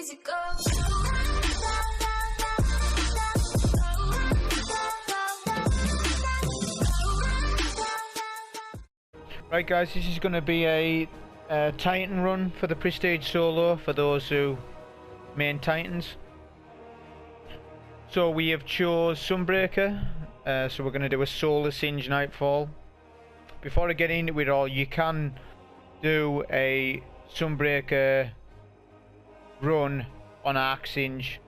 easy go. Right guys, this is going to be a Titan run for the Prestige Solo for those who main Titans. So we have chose Sunbreaker, so we're going to do a Solar Singe Nightfall. Before I get into it all, you can do a Sunbreaker run on Arc Singe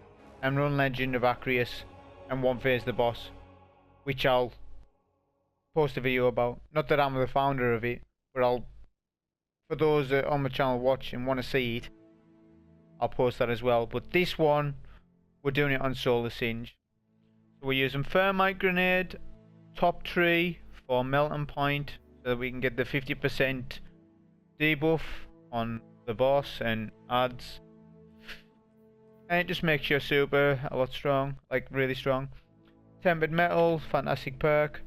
and run Legend of Acreus and one phase the boss, which I'll post a video about. Not that I'm the founder of it, but I'll, for those that on my channel watch and want to see it, I'll post that as well. But this one, we're doing it on Solar Singe. So we're using Thermite Grenade, Top Tree for Melting Point, so that we can get the 50% debuff on the boss and adds. And it just makes your super a lot strong, like really strong. Tempered Metal, fantastic perk.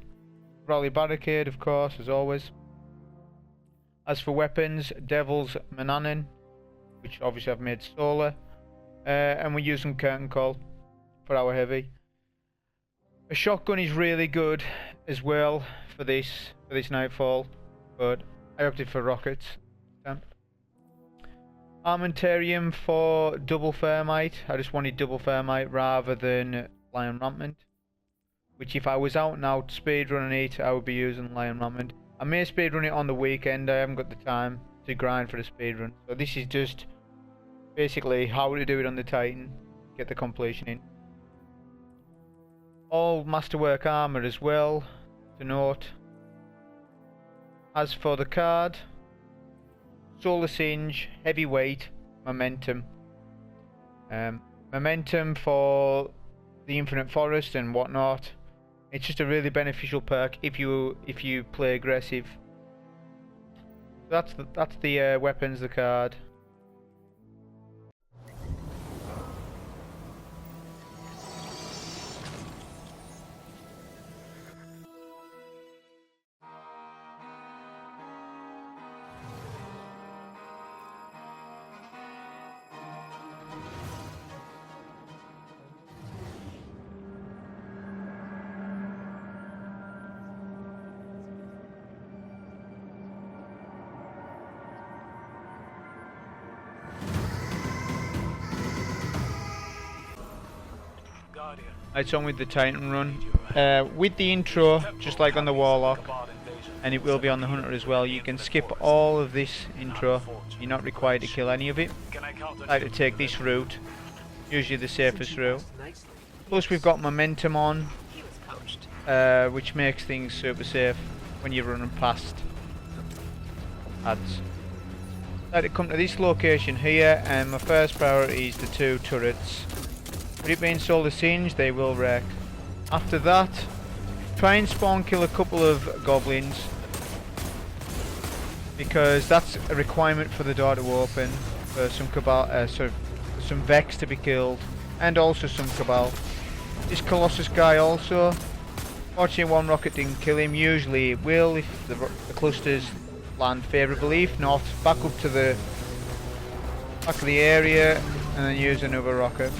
Rally Barricade, of course, as always. As for weapons, Devil's Mananin, which obviously I've made solar, and we're using Curtain Call for our heavy. A shotgun is really good as well for this Nightfall, but I opted for rockets. Armentarium for double thermite. I just wanted double thermite rather than Lion Rampant, which if I was out and out speedrunning it, I would be using Lion Rampant. I may speedrun it on the weekend, I haven't got the time to grind for the speedrun. So this is just basically how to do it on the Titan, get the completion in. All Masterwork armor as well, to note. As for the card, Solar Singe, Heavyweight, Momentum. Momentum for the Infinite Forest and whatnot. It's just a really beneficial perk if you play aggressive. That's the weapons, the card. It's on with the Titan run. With the intro, just like on the Warlock, and it will be on the Hunter as well, you can skip all of this intro. You're not required to kill any of it. I like to take this route, usually the safest route. Plus we've got momentum on, which makes things super safe when you're running past ads. I like to come to this location here, and my first priority is the two turrets. With it being Solar Singe, they will wreck. After that, try and spawn kill a couple of goblins, because that's a requirement for the door to open, for some Cabal, for some Vex to be killed, and also some Cabal. This Colossus guy also, fortunately one rocket didn't kill him. Usually it will if the clusters land favourably. If not, back up to the back of the area and then use another rocket.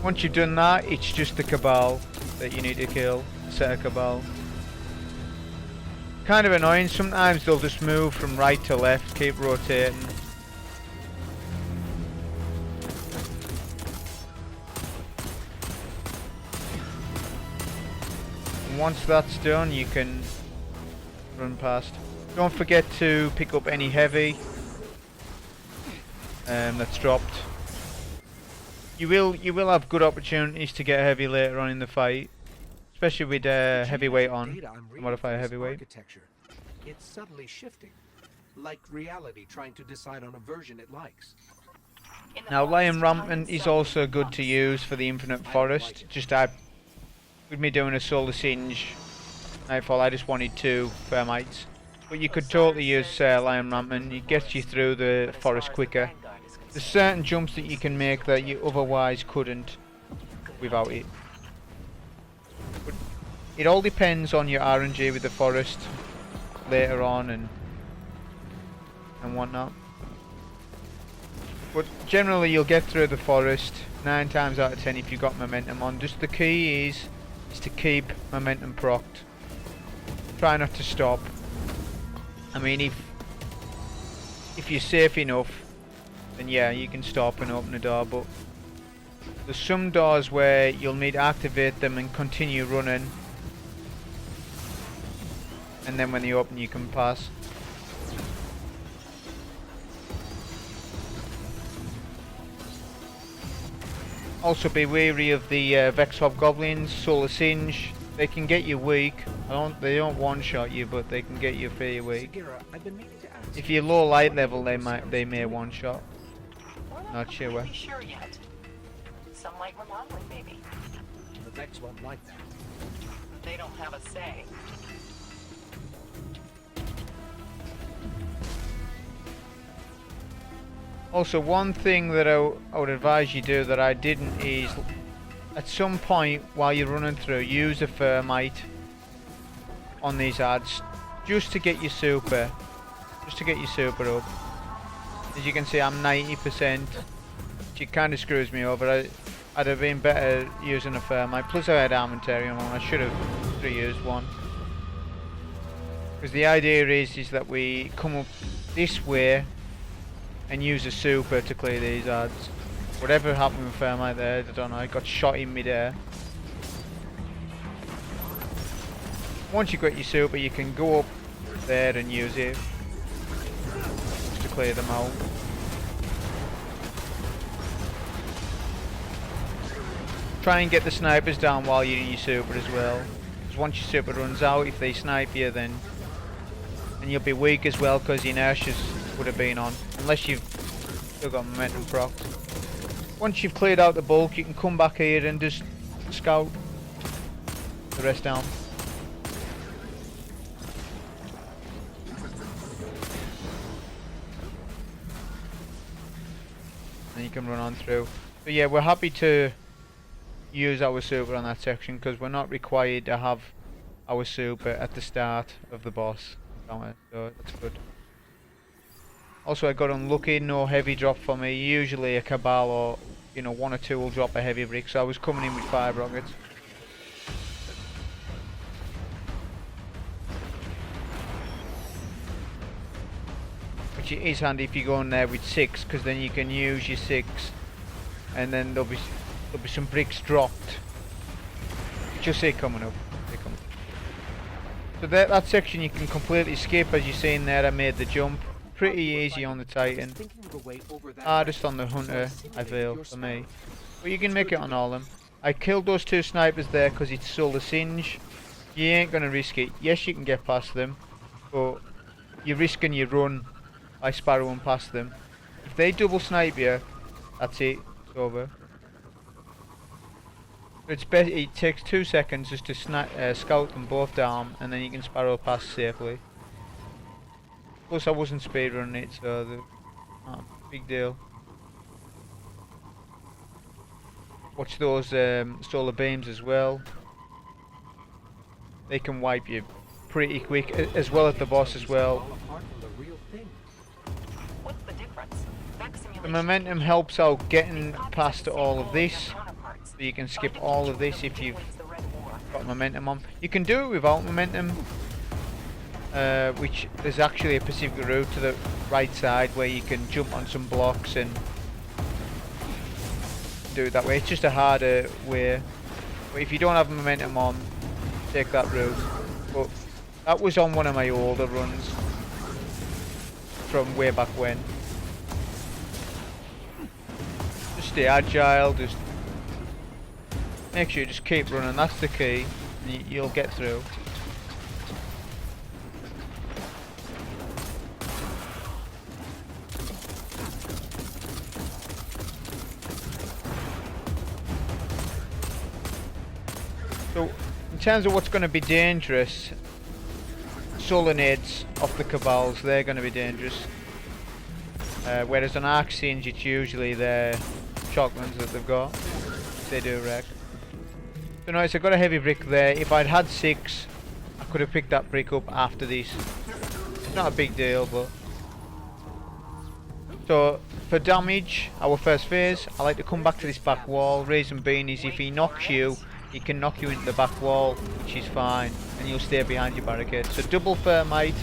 Once you've done that, it's just the Cabal that you need to kill, a set of Cabal. Kind of annoying, sometimes they'll just move from right to left, keep rotating. And once that's done, you can run past. Don't forget to pick up any heavy that's dropped. You will have good opportunities to get heavy later on in the fight, especially with heavyweight on. Modify heavyweight. It's subtly shifting, like reality trying to decide on a version it likes. Now Lion Rampant is also good to use for the Infinite Forest. Just with me doing a Solar Singe Nightfall, I just wanted 2 Thermites. But you could totally use Lion Rampant. It gets you through the forest quicker. There's certain jumps that you can make that you otherwise couldn't without it. But it all depends on your RNG with the forest later on and whatnot. But generally you'll get through the forest 9 times out of 10 if you've got momentum on. Just the key is to keep momentum procced. Try not to stop. I mean, if you're safe enough, then yeah, you can stop and open the door, but there's some doors where you'll need to activate them and continue running, and then when they open you can pass. Also be wary of the Vex Hobgoblins, Solar Singe. They can get you weak. They don't one-shot you, but they can get you fairly weak. If you're low light level, they may one-shot. Not sure. Really sure yet. Some light remodeling, maybe. The Vex won't like that. They don't have a say. Also, one thing that I would advise you do that I didn't is, at some point while you're running through, use a Thermite on these ads, just to get your super, up. As you can see, I'm 90%, which kind of screws me over. I'd have been better using a Thermite, plus I had Armentarium on. I should have used one. Because the idea is that we come up this way and use a super to clear these ads. Whatever happened with Thermite there, I don't know, I got shot in mid-air. Once you've got your super, you can go up there and use it just to clear them out. Try and get the snipers down while you're in your super as well. Because once your super runs out, if they snipe you, then... and you'll be weak as well, because your inertias would have been on. Unless you've still got momentum proc. Once you've cleared out the bulk, you can come back here and just scout the rest down. And you can run on through. But yeah, we're happy to use our super on that section because we're not required to have our super at the start of the boss. So that's good. Also, I got unlucky, no heavy drop for me. Usually a Cabal or, you know, 1 or 2 will drop a heavy brick, so I was coming in with 5 rockets. Which is handy if you go in there with 6, because then you can use your 6, and then there'll be some bricks dropped. Just see it coming up. So that section you can completely skip, as you're seeing there. I made the jump. Pretty easy on the Titan. Hardest on the Hunter, I feel, for me. But you can make it on all of them. I killed those 2 snipers there because it's Solar Singe. You ain't going to risk it. Yes, you can get past them, but you're risking your run by sparrowing past them. If they double snipe you, that's it. It's over. It takes 2 seconds just to scout them both down, and then you can sparrow past safely. Plus I wasn't speedrunning it, so big deal. Watch those solar beams as well. They can wipe you pretty quick, as well as the boss as well. What's the difference? The momentum helps out getting past all of this. So you can skip all of this if you've got momentum on. You can do it without momentum. Which there's actually a specific route to the right side where you can jump on some blocks and do it that way. It's just a harder way. But if you don't have momentum on, take that route. But that was on one of my older runs from way back when. Just stay agile, just make sure you just keep running, that's the key, and you'll get through. So, in terms of what's going to be dangerous, solar nades off the Cabals, they're going to be dangerous. Whereas on Arc Singe, it's usually their shotguns that they've got. They do wreck. So nice, I got a heavy brick there. If I'd had 6, I could have picked that brick up after this. It's not a big deal, but So for damage, our first phase, I like to come back to this back wall. Reason being is if he knocks you, he can knock you into the back wall, which is fine, and you'll stay behind your barricade. So double thermite,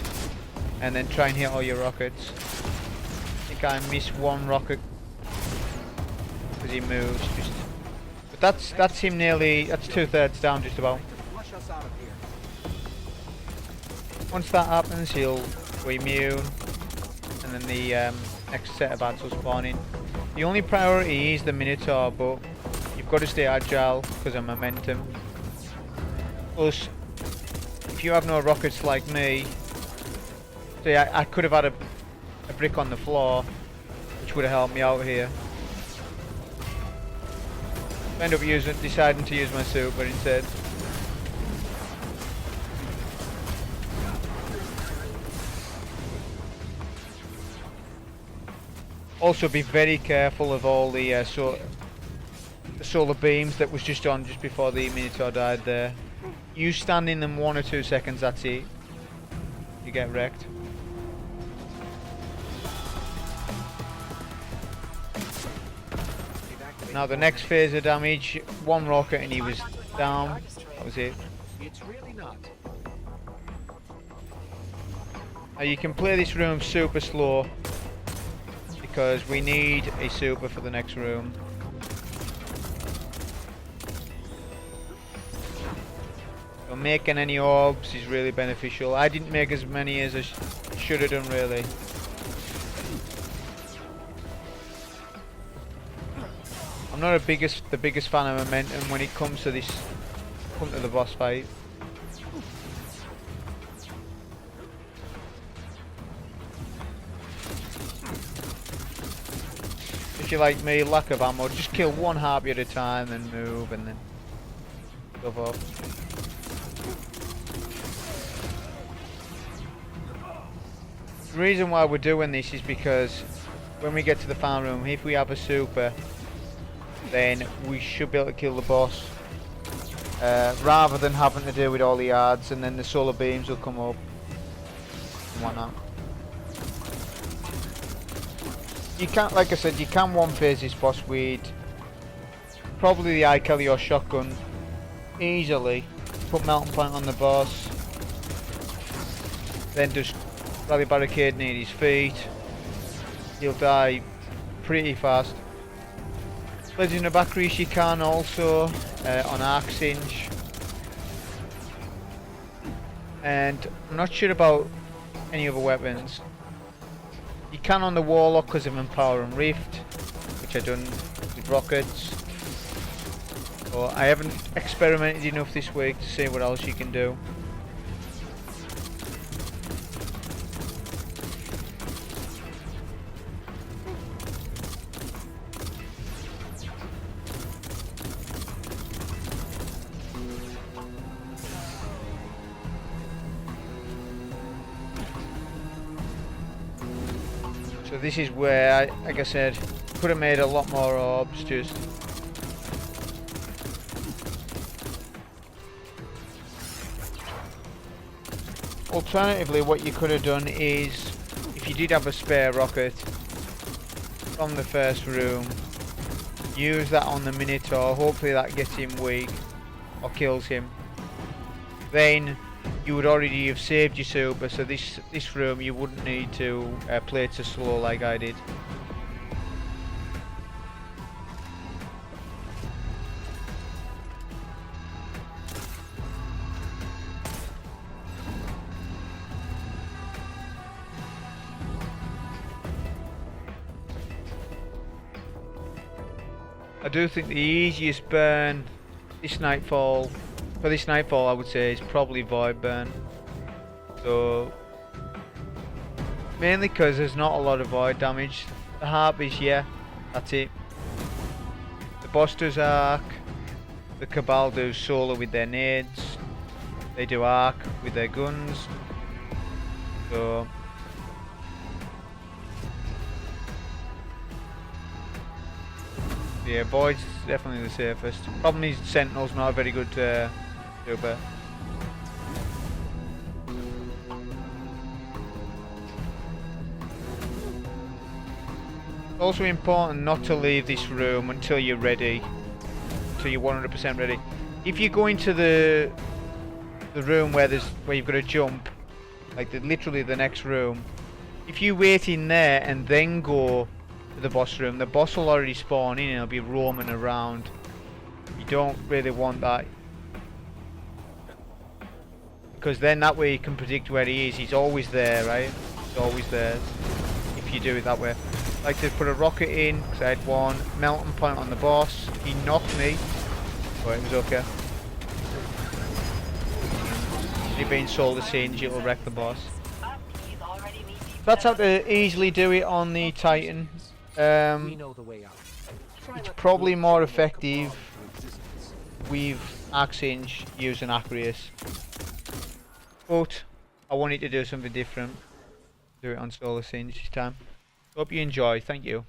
and then try and hit all your rockets. I think I missed one rocket because he moves. But that's him nearly. That's 2/3 down, just about. Flush us out of here. Once that happens, he'll go immune, and then the next set of ads will spawn in. The only priority is the Minotaur, but you've got to stay agile because of momentum. Plus, if you have no rockets like me, see, I could have had a brick on the floor, which would have helped me out here. End up deciding to use my super instead. Also, be very careful of all the solar beams that was just on just before the Minotaur died there. You stand in them 1 or 2 seconds, that's it. You get wrecked. Now the next phase of damage, 1 rocket and he was down. That was it. It's really not. Now you can play this room super slow because we need a super for the next room. So making any orbs is really beneficial. I didn't make as many as I should have done really. I'm not the biggest fan of momentum when it comes to the boss fight. If you're like me, lack of ammo, just kill one harpy at a time and move and then go up. The reason why we're doing this is because when we get to the farm room, if we have a super, then we should be able to kill the boss rather than having to deal with all the yards, and then the solar beams will come up and whatnot. You can't, like I said, you can one phase this boss with probably the IKELI or shotgun easily. Put melting point on the boss, then just rally barricade near his feet. He'll die pretty fast. Legendary Bakris you can also on Arc Singe, and I'm not sure about any other weapons. You can on the Warlock because of Empower and Rift, which I've done with rockets. So I haven't experimented enough this week to see what else you can do. So this is where, like I said, could have made a lot more orbs. Just alternatively, what you could have done is, if you did have a spare rocket from the first room, use that on the Minotaur. Hopefully that gets him weak or kills him. Then you would already have saved your super, so this room you wouldn't need to play it so slow like I did. I do think the easiest burn this Nightfall, for this Nightfall I would say, is probably Void Burn. So mainly because there's not a lot of void damage. The harpies, yeah, that's it. The boss does arc, the Cabal do solar with their nades, they do arc with their guns. So yeah, Void's definitely the safest. Problem is Sentinel's not a very good super. also important not to leave this room until you're ready, until you're 100% ready. If you go into the room where you've got to jump, like literally the next room, if you wait in there and then go to the boss room, the boss will already spawn in and he'll be roaming around. You don't really want that, because then that way you can predict where he is. He's always there, right? He's always there if you do it that way. I like to put a rocket in because I had one melting point on the boss. He knocked me, but it was okay. He being soul to singe, it'll wreck the boss. That's how to easily do it on the Titan. We know the way out. Try It's not to probably lose more your local effective power to existence. with Axe Hinge using Acreus. But I wanted to do something different. Do it on Solar Singe this time. Hope you enjoy. Thank you.